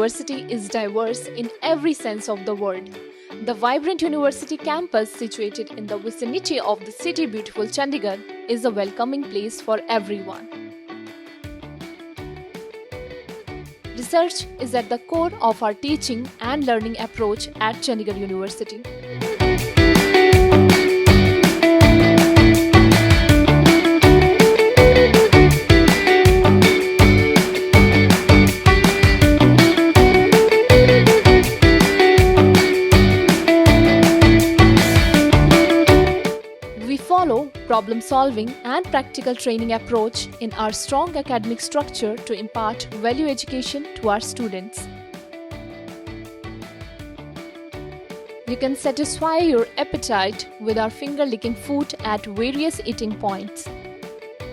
University is diverse in every sense of the word. The vibrant university campus, situated in the vicinity of the city beautiful Chandigarh, is a welcoming place for everyone. Research is at the core of our teaching and learning approach at Chandigarh University. We follow problem-solving and practical training approach in our strong academic structure to impart value education to our students. You can satisfy your appetite with our finger-licking food at various eating points.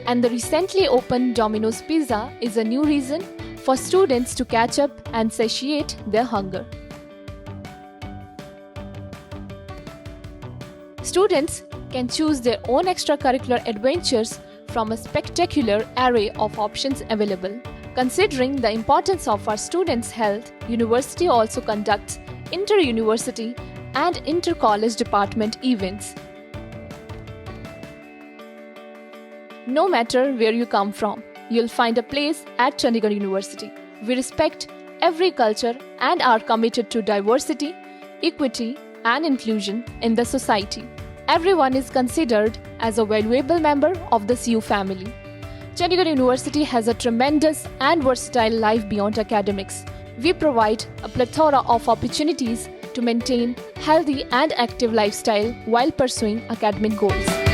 And the recently opened Domino's Pizza is a new reason for students to catch up and satiate their hunger. Students can choose their own extracurricular adventures from a spectacular array of options available. Considering the importance of our students' health, university also conducts inter-university and inter-college department events. No matter where you come from, you'll find a place at Chandigarh University. We respect every culture and are committed to diversity, equity, and inclusion in the society. Everyone is considered as a valuable member of the CU family. Chandigarh University has a tremendous and versatile life beyond academics. We provide a plethora of opportunities to maintain healthy and active lifestyle while pursuing academic goals.